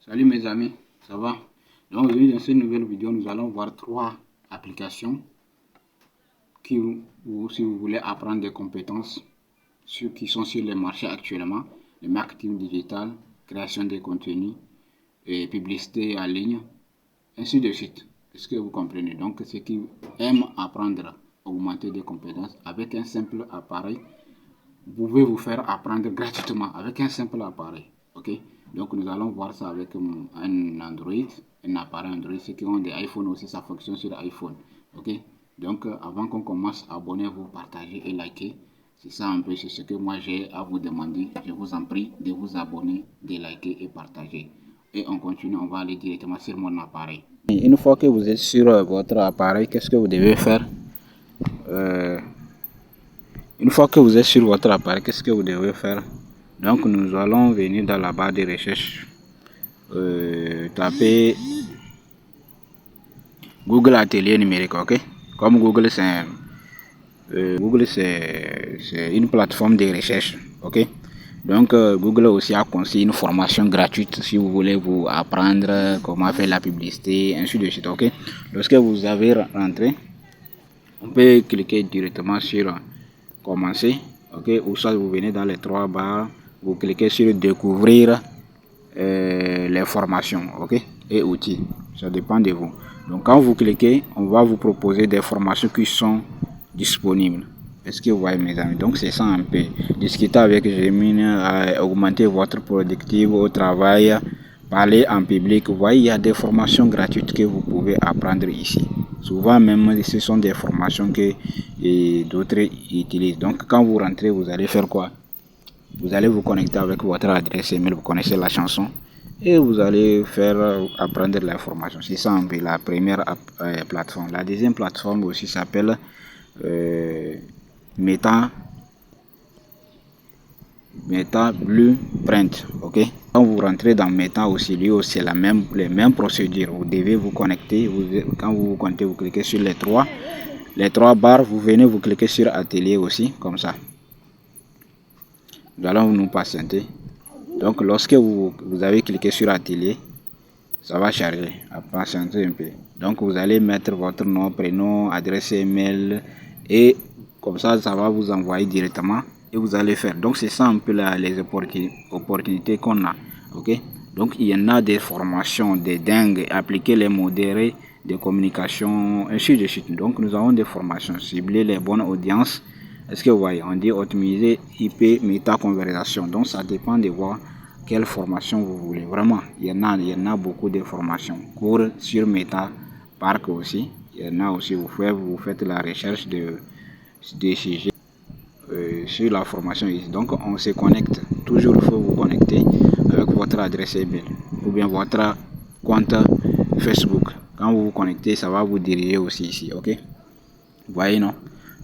Salut mes amis, ça va? Donc aujourd'hui dans cette nouvelle vidéo, nous allons voir 3 applications si vous voulez apprendre des compétences qui sont sur le marché actuellement, le marketing digital, création de contenus et publicité en ligne, ainsi de suite. Est-ce que vous comprenez? Donc ceux qui aiment apprendre à augmenter des compétences avec un simple appareil, vous pouvez vous faire apprendre gratuitement avec un simple appareil. Ok, donc nous allons voir ça avec un Android, un appareil Android. Ceux qui ont des iPhones aussi, ça fonctionne sur iPhone. Ok, donc avant qu'on commence, abonnez-vous, partagez et likez. C'est ça un peu, c'est ce que moi j'ai à vous demander. Je vous en prie de vous abonner, de liker et partager. Et on continue, on va aller directement sur mon appareil. Et une fois que vous êtes sur votre appareil, qu'est-ce que vous devez faire? Une fois que vous êtes sur votre appareil, qu'est-ce que vous devez faire? Donc nous allons venir dans la barre de recherche, taper Google Atelier numérique, ok? Comme Google c'est une plateforme de recherche, ok? Donc Google aussi a conçu une formation gratuite si vous voulez vous apprendre comment faire la publicité, ainsi de suite, ok? Lorsque vous avez rentré, on peut cliquer directement sur commencer, ok? Ou soit vous venez dans les 3 barres, vous cliquez sur découvrir les formations, ok, et outils, ça dépend de vous. Donc quand vous cliquez, on va vous proposer des formations qui sont disponibles. Est-ce que vous voyez mes amis? Donc c'est ça un peu, discuter avec Gemini, augmenter votre productivité au travail, parler en public. Vous voyez, il y a des formations gratuites que vous pouvez apprendre ici. Souvent même ce sont des formations que d'autres utilisent. Donc quand vous rentrez, vous allez faire quoi? Vous allez vous connecter avec votre adresse email, vous connaissez la chanson, et vous allez faire apprendre l'information. C'est ça un peu la première plateforme. La deuxième plateforme aussi s'appelle Meta Blueprint. Ok. Quand vous rentrez dans Meta aussi, lui aussi les mêmes procédures. Vous devez vous connecter. Quand vous vous connectez, vous cliquez sur les trois barres. Vous venez vous cliquer sur Atelier aussi, comme ça. Nous allons nous patienter. Donc lorsque vous avez cliqué sur Atelier, ça va charger, à patienter un peu. Donc vous allez mettre votre nom, prénom, adresse email, et comme ça va vous envoyer directement et vous allez faire. Donc c'est ça un peu les opportunités qu'on a. Ok, donc il y en a des formations, des dingues, appliquer les modérés, des communications, ainsi de suite. Donc nous avons des formations, cibler les bonnes audiences. Est-ce que vous voyez, on dit optimiser IP méta-conversation. Donc ça dépend de voir quelle formation vous voulez. Vraiment, il y en a beaucoup de formations. Cours sur Meta Park aussi. Il y en a aussi, vous faites la recherche des sujets sur la formation ici. Donc on se connecte. Toujours il faut vous connecter avec votre adresse email ou bien votre compte Facebook. Quand vous vous connectez, ça va vous diriger aussi ici. Ok? Vous voyez, non?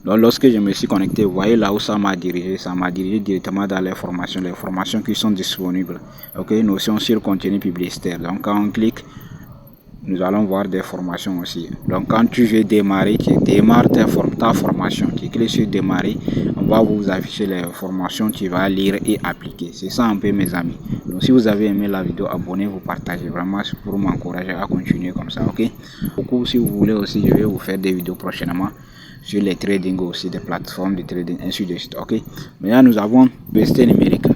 Donc lorsque je me suis connecté, vous voyez là où ça m'a dirigé directement dans les formations qui sont disponibles. Ok, notion sur contenu publicitaire. Donc quand on clique, nous allons voir des formations aussi. Donc quand tu veux démarrer, tu démarres ta formation, tu cliques sur démarrer, on va vous afficher les formations, tu vas lire et appliquer. C'est ça un peu mes amis. Donc si vous avez aimé la vidéo, abonnez-vous, partagez, vraiment pour m'encourager à continuer comme ça. Ok, beaucoup si vous voulez aussi, je vais vous faire des vidéos prochainement sur les trading aussi, des plateformes de trading, ainsi de suite. Ok, maintenant nous avons Université numérique.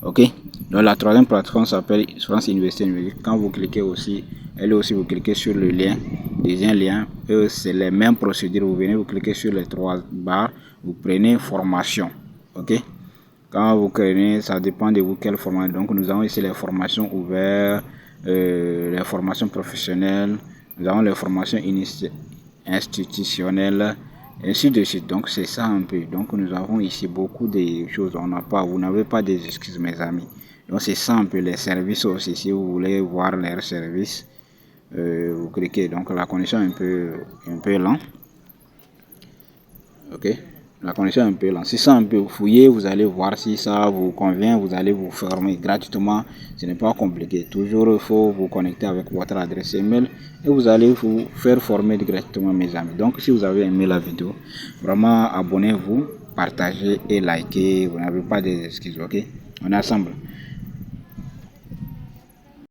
Ok, donc la troisième plateforme s'appelle France Université numérique. Quand vous cliquez aussi, elle aussi vous cliquez sur le lien, deuxième lien, c'est les mêmes procédures. Vous venez, vous cliquez sur les 3 barres, vous prenez formation. Ok, quand vous prenez, ça dépend de vous quelle formation. Donc nous avons ici les formations ouvertes, les formations professionnelles, nous avons les formations institutionnelles, ainsi de suite. Donc c'est ça un peu. Donc nous avons ici beaucoup de choses. Vous n'avez pas des excuses mes amis. Donc c'est ça un peu les services aussi. Si vous voulez voir leurs services, vous cliquez. Donc la connexion est un peu lent. Ok, la connexion est un peu lente. Si ça un peu fouillé, vous allez voir si ça vous convient. Vous allez vous former gratuitement. Ce n'est pas compliqué. Toujours il faut vous connecter avec votre adresse email et vous allez vous faire former gratuitement mes amis. Donc si vous avez aimé la vidéo, vraiment abonnez-vous, partagez et likez. Vous n'avez pas d'excuses. Ok, on est ensemble.